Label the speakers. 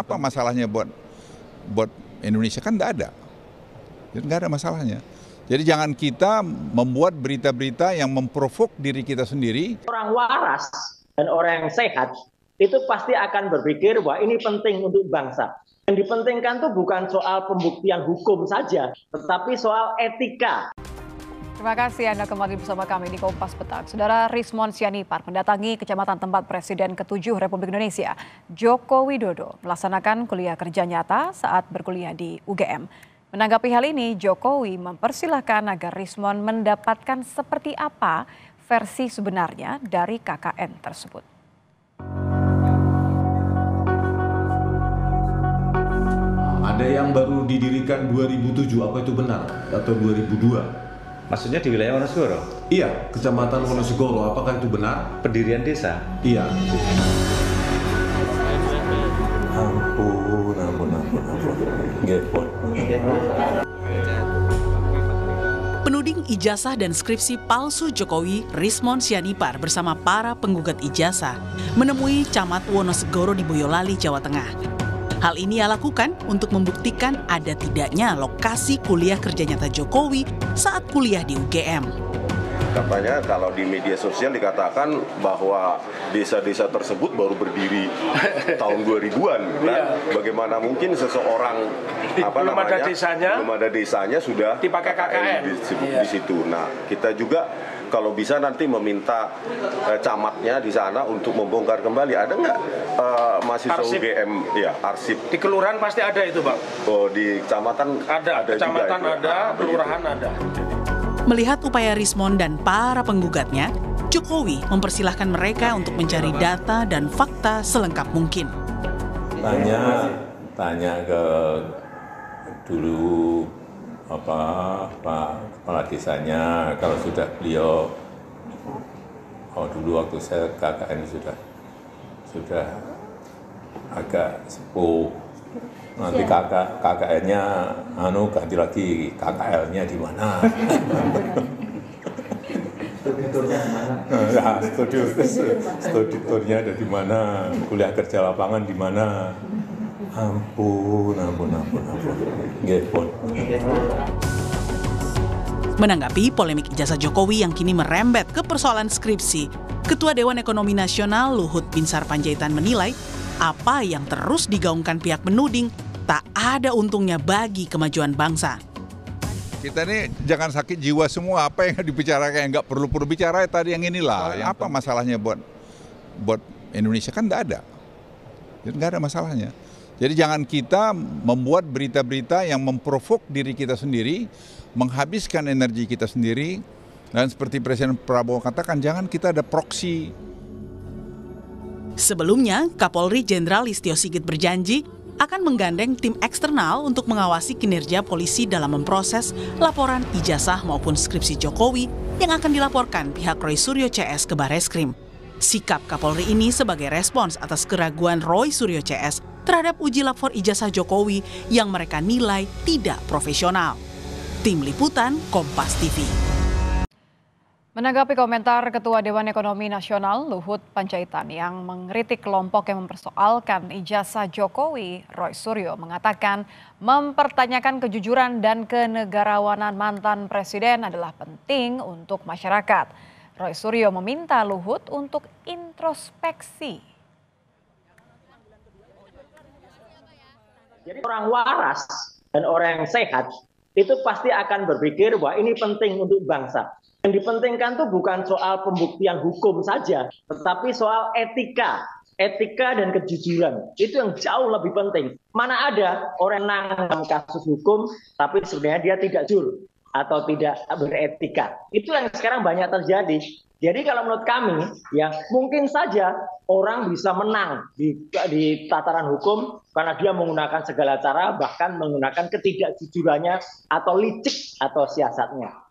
Speaker 1: Apa masalahnya buat Indonesia? Kan nggak ada. Nggak ada masalahnya. Jadi jangan kita membuat berita-berita yang memprovok diri kita sendiri.
Speaker 2: Orang waras dan orang yang sehat itu pasti akan berpikir bahwa ini penting untuk bangsa. Yang dipentingkan itu bukan soal pembuktian hukum saja, tetapi soal etika.
Speaker 3: Terima kasih Anda kembali bersama kami di Kompas Petang. Saudara Rismon Sianipar mendatangi kecamatan tempat Presiden ke-7 Republik Indonesia, Joko Widodo, melaksanakan kuliah kerja nyata saat berkuliah di UGM. Menanggapi hal ini, Jokowi mempersilahkan agar Rismon mendapatkan seperti apa versi sebenarnya dari KKN tersebut.
Speaker 4: Ada yang baru didirikan 2007, apa itu benar? Atau 2002?
Speaker 5: Maksudnya di wilayah Wonosegoro?
Speaker 4: Iya, Kecamatan Wonosegoro. Apakah itu benar?
Speaker 5: Pendirian desa?
Speaker 4: Iya.
Speaker 6: Penuding ijazah dan skripsi palsu Jokowi, Rismon Sianipar bersama para penggugat ijazah menemui Camat Wonosegoro di Boyolali, Jawa Tengah. Hal ini ia lakukan untuk membuktikan ada tidaknya lokasi kuliah kerja nyata Jokowi saat kuliah di UGM.
Speaker 7: Katanya kalau di media sosial dikatakan bahwa desa-desa tersebut baru berdiri tahun 2000-an. Kan? Bagaimana mungkin seseorang belum ada desanya sudah
Speaker 8: dipakai KKN
Speaker 7: di situ. Nah, kita juga kalau bisa nanti meminta camatnya di sana untuk membongkar kembali. Ada nggak mahasiswa
Speaker 8: arsip.
Speaker 7: UGM ya arsip?
Speaker 8: Di kelurahan pasti ada itu, Pak.
Speaker 7: Oh, di kecamatan ada
Speaker 8: kecamatan
Speaker 7: juga
Speaker 8: ada, kelurahan ada.
Speaker 6: Melihat upaya Rismon dan para penggugatnya, Jokowi mempersilahkan mereka untuk mencari data dan fakta selengkap mungkin.
Speaker 9: Tanya ke dulu Pak Kepala Desanya, kalau sudah beliau, dulu waktu saya KKN sudah agak sepuh. Nanti KKN-nya ganti lagi, KKL-nya di mana? Studi turnya ada di mana? Kuliah kerja lapangan di mana? Ampun.
Speaker 6: Menanggapi polemik ijazah Jokowi yang kini merembet ke persoalan skripsi, Ketua Dewan Ekonomi Nasional Luhut Binsar Panjaitan menilai apa yang terus digaungkan pihak penuding tak ada untungnya bagi kemajuan bangsa.
Speaker 1: Kita ini jangan sakit jiwa semua, apa yang dibicarakan yang nggak perlu bicara tadi yang inilah. Apa masalahnya buat Indonesia? Kan nggak ada. Nggak ada masalahnya. Jadi jangan kita membuat berita-berita yang memprovok diri kita sendiri, menghabiskan energi kita sendiri, dan seperti Presiden Prabowo katakan, jangan kita ada proksi.
Speaker 6: Sebelumnya, Kapolri Jenderal Listio Sigit berjanji akan menggandeng tim eksternal untuk mengawasi kinerja polisi dalam memproses laporan ijazah maupun skripsi Jokowi yang akan dilaporkan pihak Roy Suryo CS ke Barreskrim. Sikap Kapolri ini sebagai respons atas keraguan Roy Suryo CS terhadap uji lapor ijazah Jokowi yang mereka nilai tidak profesional. Tim Liputan Kompas TV.
Speaker 3: Menanggapi komentar Ketua Dewan Ekonomi Nasional Luhut Panjaitan yang mengkritik kelompok yang mempersoalkan ijazah Jokowi, Roy Suryo mengatakan mempertanyakan kejujuran dan kenegarawanan mantan presiden adalah penting untuk masyarakat. Roy Suryo meminta Luhut untuk introspeksi.
Speaker 2: Jadi orang waras dan orang yang sehat itu pasti akan berpikir bahwa ini penting untuk bangsa. Yang dipentingkan itu bukan soal pembuktian hukum saja, tetapi soal etika dan kejujuran. Itu yang jauh lebih penting. Mana ada orang nanggung kasus hukum, tapi sebenarnya dia tidak jujur atau tidak beretika. Itu yang sekarang banyak terjadi. Jadi kalau menurut kami, ya mungkin saja orang bisa menang di tataran hukum karena dia menggunakan segala cara, bahkan menggunakan ketidakjujurannya atau licik atau siasatnya.